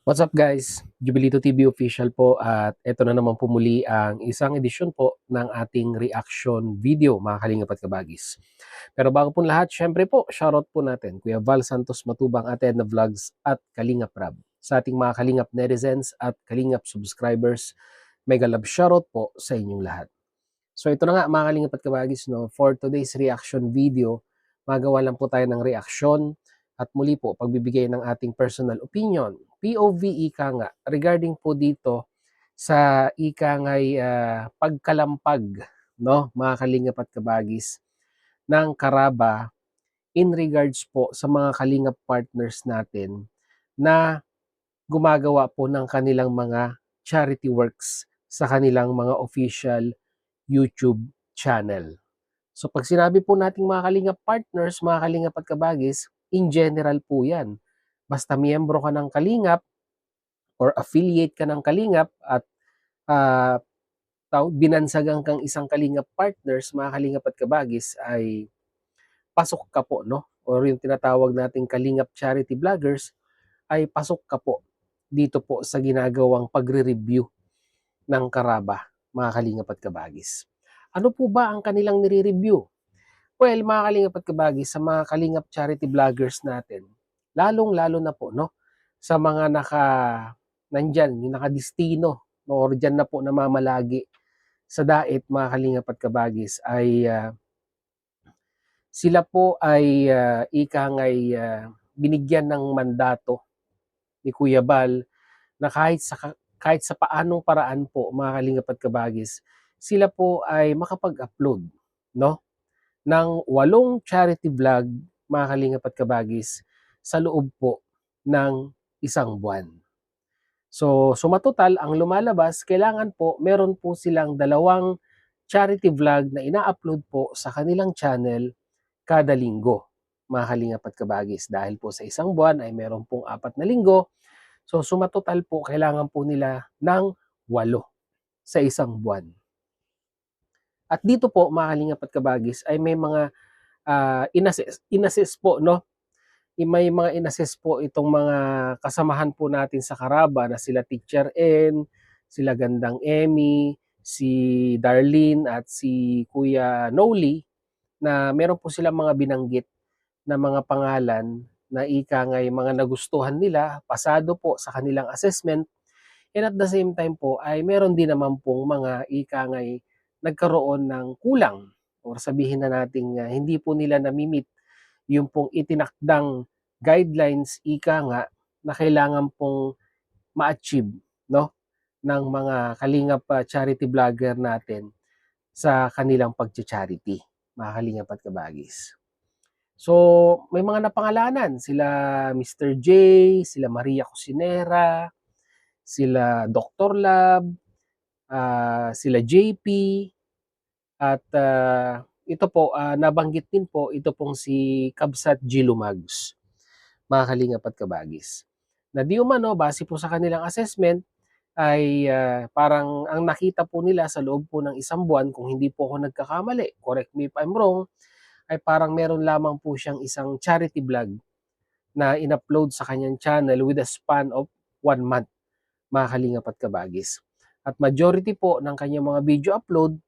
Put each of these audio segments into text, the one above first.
What's up guys? Jubilito TV official po at eto na naman po muli ang isang edisyon po ng ating reaction video mga kalingap at kabagis. Pero bago po lahat, syempre po, shoutout po natin Kuya Val Santos Matubang at Edna Vlogs at Kalingap Rab. Sa ating mga Kalingap netizens at Kalingap subscribers, mega love shoutout po sa inyong lahat. So ito na nga mga Kalingap at kabagis, no? For today's reaction video, magawa lang po tayo ng reaksyon at muli po pagbibigay ng ating personal opinion, POV ika nga, regarding po dito sa ika nga'y pagkalampag, no, mga kalingap at kabagis, ng Karaba in regards po sa mga kalingap partners natin na gumagawa po ng kanilang mga charity works sa kanilang mga official YouTube channel. So pag sinabi po nating mga kalingap partners, mga kalingap at kabagis, in general po yan. Basta miyembro ka ng kalingap or affiliate ka ng kalingap at uh, binansagan kang isang kalingap partners, mga kalingap at kabagis, ay pasok ka po, no? Or yung tinatawag nating kalingap charity vloggers, ay pasok ka po dito po sa ginagawang pagre-review ng Karaba, mga kalingap at kabagis. Ano po ba ang kanilang nire-review? Well, mga kalingap at kabagis, sa mga kalingap charity vloggers natin, lalong-lalo na po, no, sa mga nandyan, yung nakadistino, no, or dyan na po namamalagi sa dait, mga kalingap at kabagis, ay sila po ay ika nga'y binigyan ng mandato ni Kuya Bal na kahit sa paanong paraan po, mga kalingap at kabagis, sila po ay makapag-upload, no, ng 8 charity vlog, mga kalingap at kabagis, sa loob po ng isang buwan. So, sumatotal, ang lumalabas, kailangan po, meron po silang 2 charity vlog na ina-upload po sa kanilang channel kada linggo, mga kalingap at kabagis. Dahil po sa isang buwan ay meron pong 4 na linggo, so sumatotal po, kailangan po nila ng 8 sa isang buwan. At dito po, mga kalingap at kabagis, ay may mga inassess po, no? May mga inassess po itong mga kasamahan po natin sa Karaba na sila Teacher N, sila Gandang Emmy, si Darlene at si Kuya Noli, na meron po silang mga binanggit na mga pangalan na ika nga'y mga nagustuhan nila, pasado po sa kanilang assessment, and at the same time po ay meron din naman pong mga ika nga'y nagkaroon ng kulang or sabihin na nating hindi po nila namimit yung pong itinakdang guidelines ika nga na kailangan pong ma-achieve, no, ng mga kalingap charity vlogger natin sa kanilang pagcha-charity, mga kalingap at kabagis. So, may mga napangalanan sila Mr. J, sila Maria Cusinera, sila Dr. Lab, sila JP, at ito po, nabanggit din po, ito pong si Kabsat G. Lumags, mga kalingap at kabagis. Na di umano, base po sa kanilang assessment, ay parang ang nakita po nila sa loob po ng isang buwan, kung hindi po ako nagkakamali, correct me if I'm wrong, ay parang meron lamang po siyang isang charity vlog na in-upload sa kanyang channel with a span of 1 month, mga kalingap at kabagis. At majority po ng kanyang mga video upload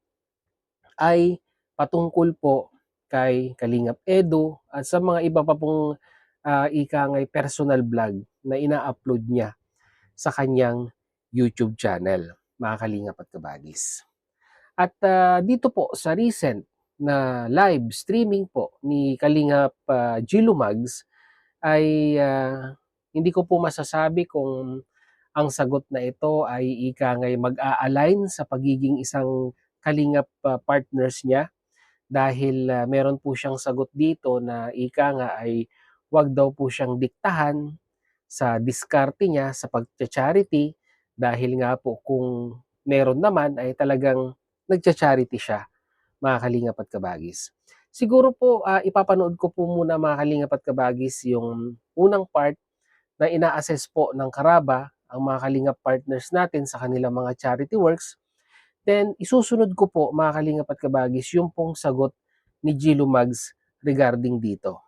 ay patungkol po kay Kalingap Edo at sa mga iba pa pong ika nga'y personal vlog na ina-upload niya sa kanyang YouTube channel, mga kalingap at kabagis. At dito po sa recent na live streaming po ni Kalingap Gilo Mags ay hindi ko po masasabi kung ang sagot na ito ay ika nga'y mag-a-align sa pagiging isang Kalingap partners niya, dahil meron po siyang sagot dito na ika nga ay wag daw po siyang diktahan sa diskarte niya sa pagcha-charity, dahil nga po kung meron naman ay talagang nagcha-charity siya, mga kalingap at kabagis. Siguro po ipapanood ko po muna, mga kalingap at kabagis, yung unang part na ina-assess po ng Karaba ang mga kalingap partners natin sa kanilang mga charity works. Then, isusunod ko po, mga kalingap at kabagis, yung pong sagot ni Gilo Mags regarding dito.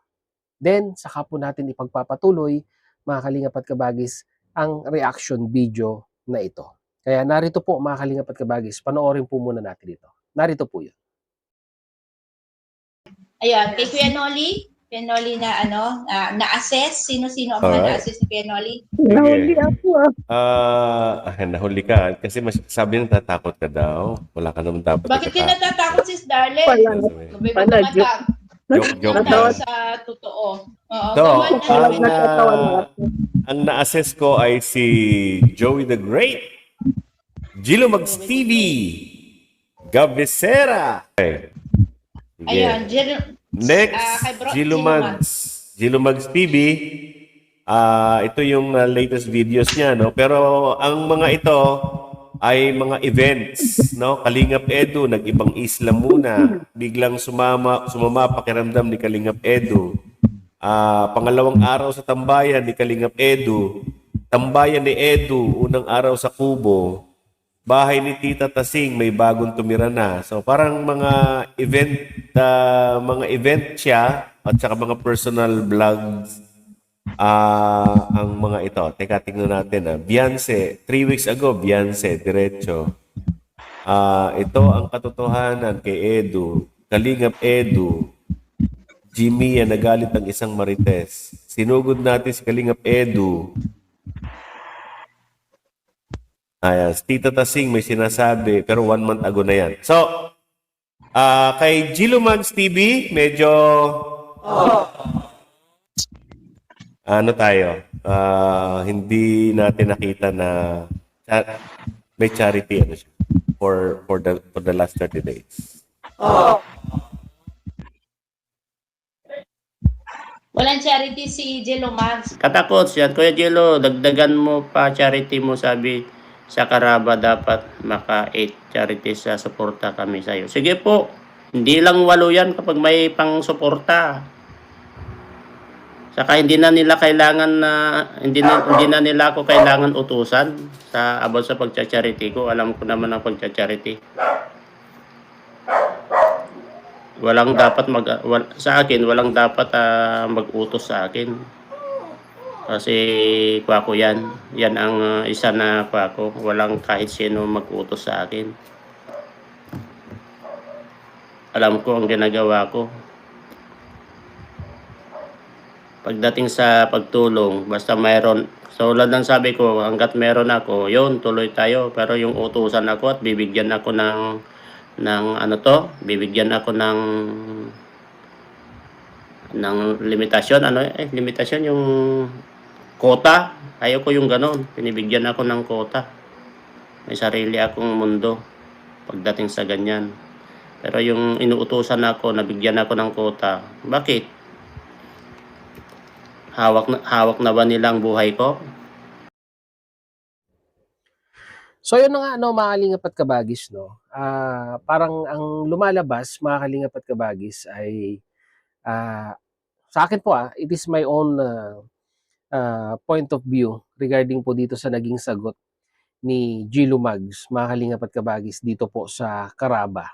Then, saka po natin ipagpapatuloy, mga kalingap at kabagis, ang reaction video na ito. Kaya narito po mga kalingap at kabagis, panoorin po muna natin ito. Narito po yun. Ayun, kay Kuya Noli. Kuya Noli na na-assess. Sino-sino ang mga na-assess ni Kuya Noli? Nahuli ako nahuli ka. Kasi sabi nang tatakot ka daw. Wala ka naman dapat. Bakit ka natatakot, Sis Darlene? Pala. Joke lang. Sa totoo. So, ang na-assess ko ay si Joey the Great, Gilo Mags TV, Gabesera. Okay. Ayun, next, Gilo Mags TV. Ito yung latest videos niya, no? Pero ang mga ito ay mga events, no? Kalingap Edu, nag-ibang isla muna. Biglang sumama pakiramdam ni Kalingap Edu. Pangalawang araw sa tambayan ni Kalingap Edu. Tambayan ni Edu, unang araw sa Kubo. Bahay ni Tita Tasing, may bagong tumira na. So parang mga event siya at saka mga personal vlogs ang mga ito. Teka, tingnan natin. Beyonce, 3 weeks ago, Beyonce, diretso. Ito ang katotohanan kay Edu. Kalingap Edu. Jimmy, nagalit ang isang Marites. Sinugod natin si Kalingap Edu. Tita Tasing may sinasabi, pero 1 month ago na yan. So, kay Gilo Mags TV, medyo... hindi natin nakita na may charity siya for the last 30 days. Walang charity si Gilo Mags. Katakot siya. Kuya Gilo, dagdagan mo pa charity mo, sabi sa Karaba dapat maka-8 charity sa suporta kami sa iyo. Sige po, hindi lang 8 yan kapag may pang suporta. Saka hindi na nila ako kailangan utusan sa about sa pagcha-charity ko. Alam ko naman ang pagcha-charity. Walang dapat walang dapat mag-utos sa akin. Kasi kwako yan. Yan ang isa na kwako. Walang kahit sino mag-utos sa akin. Alam ko ang ginagawa ko. Pagdating sa pagtulong, basta mayroon, so tulad ng sabi ko, hanggat meron ako, yun, tuloy tayo. Pero yung utusan ako at bibigyan ako bibigyan ako ng limitasyon. Limitasyon yung quota. Ayoko yung ganon. Pinibigyan ako ng quota. May sarili akong mundo pagdating sa ganyan. Pero yung inuutusan ako, nabigyan ako ng quota. Bakit? Hawak na ba nilang buhay ko? So yun na nga, mga kalingap at kabagis, no? Parang ang lumalabas, mga kalingap at kabagis, ay sa akin po, it is my own point of view regarding po dito sa naging sagot ni Gilo Mags, mga kalingap at kabagis, dito po sa Karaba.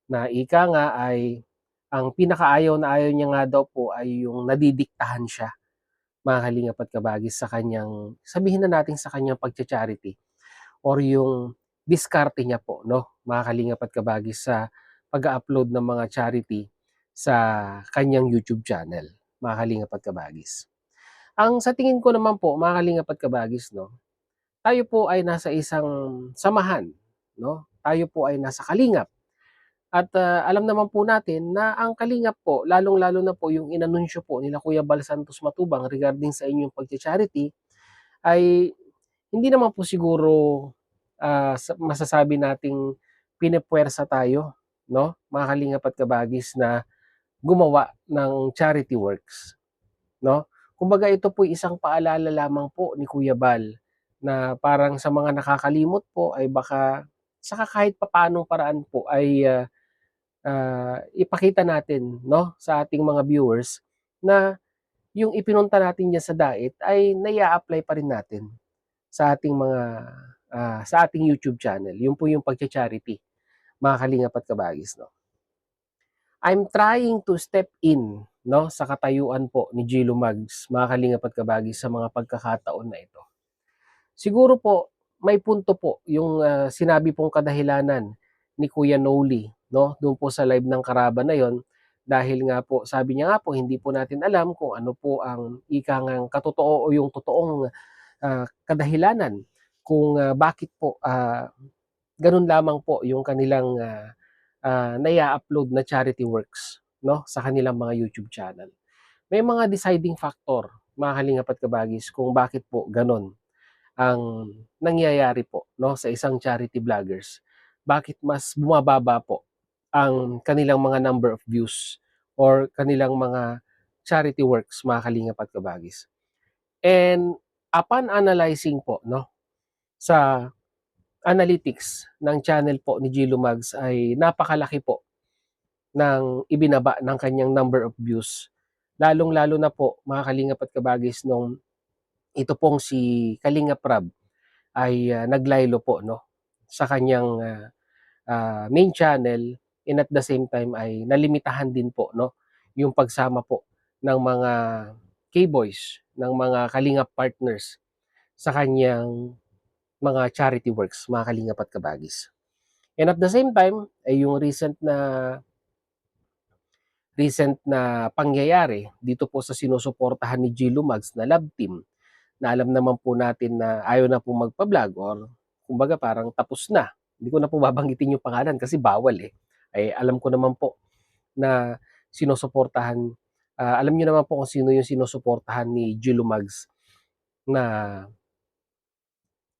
Na ika nga ay, ang pinakaayaw na ayaw niya nga daw po ay yung nadidiktahan siya, mga kalingap at kabagis, sa kanyang, sabihin na natin sa kanyang pagcha-charity or yung diskarte niya po, no, mga kalingap at kabagis, sa pag-upload ng mga charity sa kanyang YouTube channel, mga kalingap at kabagis. Ang sa tingin ko naman po, mga kalingap at kabagis, no, tayo po ay nasa isang samahan, no? Tayo po ay nasa kalingap. At alam naman po natin na ang kalingap po, lalong-lalo na po yung inanunsyo po nila Kuya Bal Santos Matubang regarding sa inyong pagcha-charity, ay hindi naman po siguro masasabi nating pinepuwersa tayo, no, mga kalingap at kabagis, na gumawa ng charity works, no? Kumbaga ito po isang paalala lamang po ni Kuya Bal na parang sa mga nakakalimot po ay baka sa kahit papaanong paraan po ay ipakita natin, no, sa ating mga viewers na yung ipinunta natin niya sa DAIT ay nai-a-apply pa rin natin sa ating sa ating YouTube channel. Yun po yung pagcha-charity, mga kalingap at kabagis, no. I'm trying to step in, no, sa katayuan po ni Gilo Mags, mga kalingap at kabagis, sa mga pagkakataon na ito. Siguro po may punto po yung, sinabi pong kadahilanan ni Kuya Noli 'no, do'n po sa live ng Karaba na yon. Dahil nga po sabi niya nga po hindi po natin alam kung ano po ang ika ngang katotoo o yung totoong, kadahilanan kung, bakit po, gano'n lamang po yung kanilang, nai-a-upload na charity works 'no, sa kanilang mga YouTube channel. May mga deciding factor, mga kalingap at kabagis, kung bakit po gano'n ang nangyayari po 'no, sa isang charity vloggers. Bakit mas bumababa po ang kanilang mga number of views or kanilang mga charity works, mga kalingap at kabagis. And upon analyzing po 'no, sa analytics ng channel po ni Gilo Mags ay napakalaki po ng ibinaba ng kanyang number of views. Lalong-lalo na po, mga kalingap at kabagis, nung ito pong si Kalingap Rab ay, naglaylo po 'no, sa kanyang, main channel, and at the same time ay nalimitahan din po 'no, yung pagsama po ng mga K-boys, ng mga kalingap partners sa kanyang mga charity works, mga kalingap at kabagis. And at the same time ay yung recent na pangyayari dito po sa sinusuportahan ni Gilo Mags na love team, na alam naman po natin na ayaw na po magpa-vlog or kumbaga parang tapos na. Hindi ko na po babanggitin yung pangalan kasi bawal eh. Ay alam ko naman po na sinusuportahan, alam niyo naman po kung sino yung sinusuportahan ni Gilo Mags na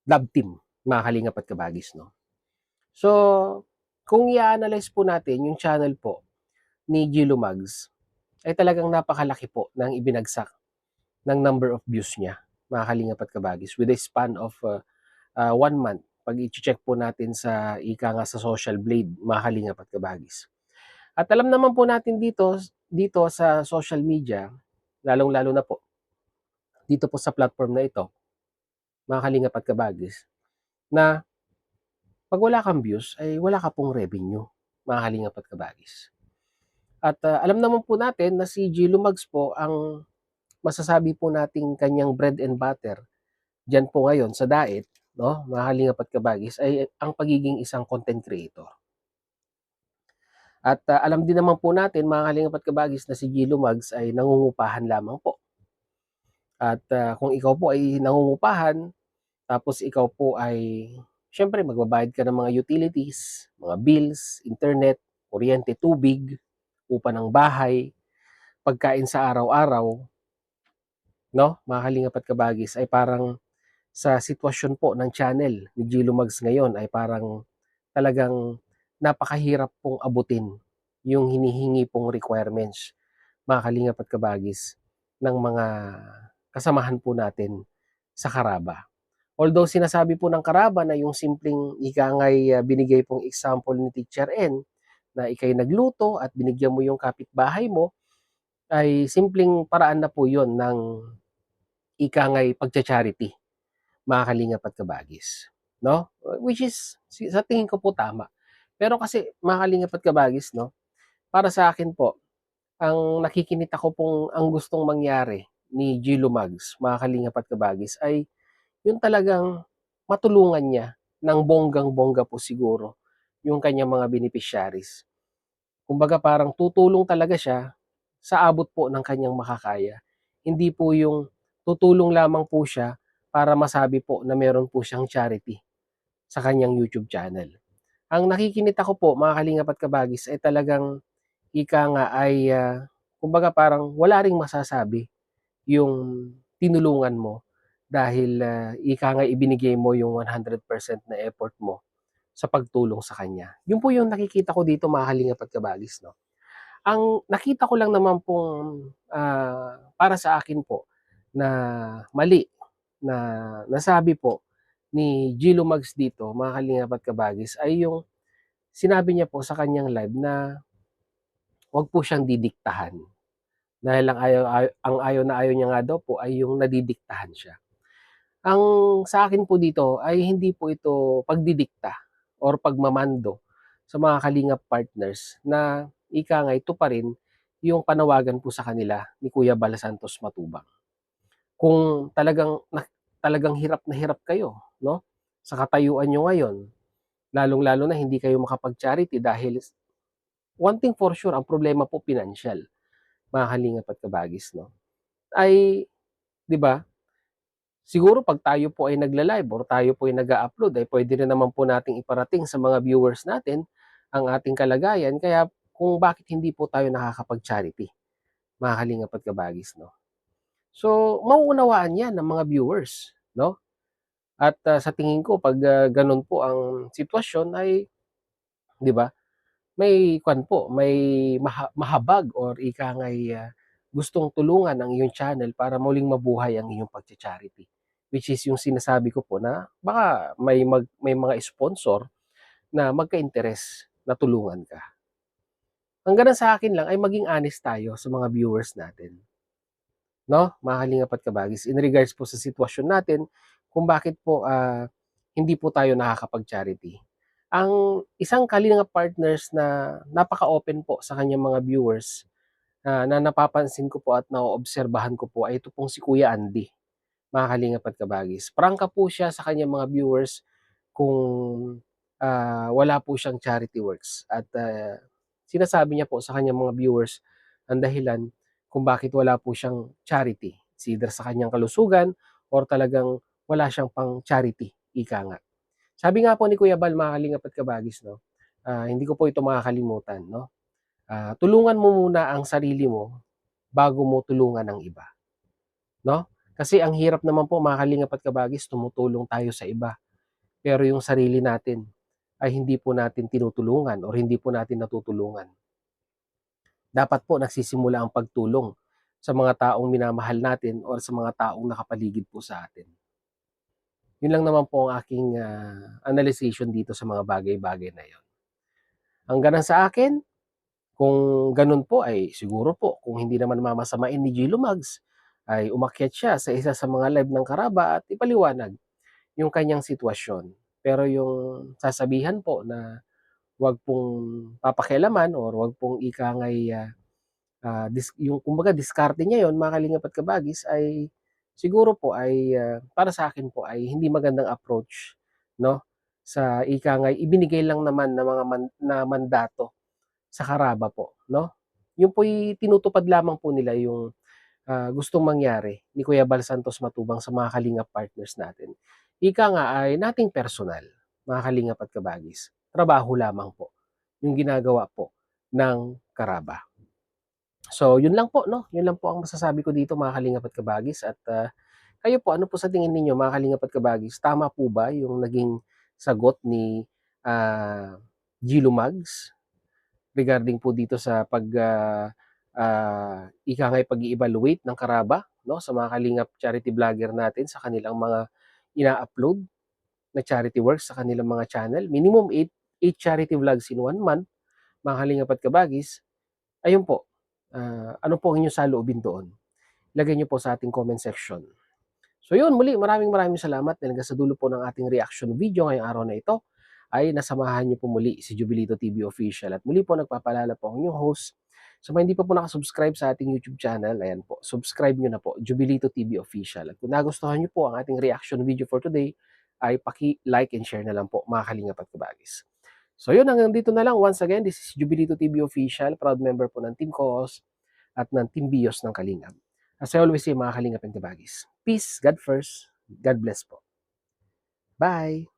love team, mga kalingap at kabagis, no? So, kung i-analyze po natin yung channel po ni Gilo Mags, ay talagang napakalaki po ng ibinagsak ng number of views niya, mga kalingap at kabagis, with a span of 1 month. Pag i-check po natin sa ika nga sa Social Blade, mga kalingap at kabagis. At alam naman po natin dito sa social media, lalong-lalo na po dito po sa platform na ito, mga kalingap at kabagis, na pag wala kang views ay wala ka pong revenue, mga kalingap at kabagis. At alam naman po natin na si Gilo Mags po, ang masasabi po nating kanyang bread and butter diyan po ngayon sa Daet, no, mga kalingap at kabagis, ay ang pagiging isang content creator. At alam din naman po natin, mga kalingap at kabagis, na si Gilo Mags ay nangungupahan lamang po. At kung ikaw po ay nangungupahan, tapos ikaw po ay syempre magbabayad ka ng mga utilities, mga bills, internet, kuryente, tubig, upa ng bahay, pagkain sa araw-araw, no, mga kalingap at kabagis, ay parang sa sitwasyon po ng channel ni Gilo Mags ngayon ay parang talagang napakahirap pong abutin yung hinihingi pong requirements, mga kalingap at kabagis, ng mga kasamahan po natin sa Karaba. Although sinasabi po ng Karaba na yung simpleng ika nga'y binigay pong example ni Teacher N, na ika'y nagluto at binigyan mo yung kapitbahay mo, ay simpleng paraan na po yon ng ika nga'y pagcha-charity, mga kalingap at kabagis, no? Which is sa tingin ko po tama. Pero kasi, mga kalingap at kabagis, no, para sa akin po, ang nakikinita ko pong ang gustong mangyari ni Gilo Mags, mga kalingap at kabagis, ay yung talagang matulungan niya ng bonggang-bongga po siguro yung kanyang mga beneficiaries. Kumbaga parang tutulong talaga siya sa abot po ng kanyang makakaya. Hindi po yung tutulong lamang po siya para masabi po na meron po siyang charity sa kanyang YouTube channel. Ang nakikinita ko po, mga kalingap at kabagis, ay talagang ika nga ay kumbaga parang wala ring masasabi yung tinulungan mo dahil ika nga ibinigay mo yung 100% na effort mo sa pagtulong sa kanya. Yun po yung nakikita ko dito, mga kalingap at kabagis, no? Ang nakita ko lang naman pong para sa akin po na mali na nasabi po ni Gilo Mags dito, mga kalingap at kabagis, ay yung sinabi niya po sa kanyang live na wag po siyang didiktahan. Dahil ang ayaw na ayaw niya nga daw po ay yung nadidiktahan siya. Ang sa akin po dito ay hindi po ito pagdidikta or pagmamando sa mga kalingap partners, na ika nga ito pa rin yung panawagan po sa kanila ni Kuya Bal Santos Matubang. Kung talagang hirap na hirap kayo, no? Sa katayuan nyo ngayon, lalong-lalo na hindi kayo makapag-charity dahil one thing for sure, ang problema po pinansyal, mga kalingap at kabagis, no? Ay, 'di ba? Siguro 'pag tayo po ay nagla-live or tayo po ay nag-a-upload ay puwede rin naman po nating iparating sa mga viewers natin ang ating kalagayan kaya kung bakit hindi po tayo nakakapag-charity, mga kalingap at kabagis, no? So, mauunawaan 'yan ng mga viewers, no? At, sa tingin ko 'pag, gano'n po ang sitwasyon ay 'di ba, may kuwan po, may mahabag or ika nga'y, gustong tulungan ang iyong channel para muling mabuhay ang iyong pagcha-charity. Which is yung sinasabi ko po na baka may mga sponsor na magka-interes na tulungan ka. Ang gano'n sa akin lang ay maging honest tayo sa mga viewers natin, 'no, mga kalingap at kabagis, in regards po sa sitwasyon natin kung bakit po, hindi po tayo nakakapag-charity. Ang isang kalingap partners na napaka-open po sa kanyang mga viewers, na napapansin ko po at naoobserbahan ko po ay ito pong si Kuya Andy, mga kalingap at kabagis. Prangka po siya sa kanyang mga viewers kung, wala po siyang charity works at, sinasabi niya po sa kanyang mga viewers ang dahilan kung bakit wala po siyang charity. It's either sa kanyang kalusugan or talagang wala siyang pang-charity, ika nga. Sabi nga po ni Kuya Bal, mga kalingap at kabagis, 'no, hindi ko po ito makakalimutan, 'no, tulungan mo muna ang sarili mo bago mo tulungan ang iba, 'no? Kasi ang hirap naman po, mga kalingap at kabagis, tumutulong tayo sa iba, pero yung sarili natin ay hindi po natin tinutulungan or hindi po natin natutulungan. Dapat po nagsisimula ang pagtulong sa mga taong minamahal natin or sa mga taong nakapaligid po sa atin. Yun lang naman po ang aking, analyzation dito sa mga bagay-bagay na yun. Hangga't sa akin, kung ganun po ay siguro po kung hindi naman mamasamain ni Gio Lumags, ay umakyat siya sa isa sa mga live ng Karaba at ipaliwanag yung kanyang sitwasyon. Pero yung sasabihan po na wag pong papakialaman or wag pong ika nga'y, yung kumbaga diskarte niya yon, mga kalingap at kabagis, ay siguro po ay, para sa akin po ay hindi magandang approach, 'no, sa ika nga'y ibinigay lang naman na mga na mandato sa Karaba po, 'no. Yun po'y tinutupad lamang po nila yung, gustong mangyari ni Kuya Bal Santos Matubang sa mga kalingap partners natin. Ika nga ay nating personal, mga kalingap at kabagis. Trabaho lamang po yung ginagawa po ng Karaba. So, yun lang po, 'no, yun lang po ang masasabi ko dito, mga kalingap at kabagis, at, kayo po, ano po sa tingin ninyo, mga kalingap at kabagis? Tama po ba yung naging sagot ni, Gio Lumags regarding po dito sa ika nga'y pag-i-evaluate ng Karaba, 'no, sa mga kalingap charity vlogger natin sa kanilang mga ina-upload na charity works sa kanilang mga channel? Minimum 8 charity vlogs in 1 month, mga kalingap at kabagis. Ayun po, ano po ang inyong saloobin doon? Ilagay niyo po sa ating comment section. So yun, muli, maraming salamat dahil hanggang sa dulo po ng ating reaction video ngayong araw na ito ay nasamahan niyo po muli si Jubilito TV Official. At muli po nagpapaalala po ang inyong host. Sa mga hindi pa po nakasubscribe sa ating YouTube channel, ayan po, subscribe niyo na po, Jubilito TV Official. At kung nagustuhan niyo po ang ating reaction video for today, ay paki-like and share na lang po, mga kalingap at kabagis. So yun, hanggang dito na lang. Once again, this is Jubilito TV Official, proud member po ng Team Coos at ng Team Bios ng Kalingap. As I always say, mga kalingap and kabagis, peace, God first, God bless po. Bye!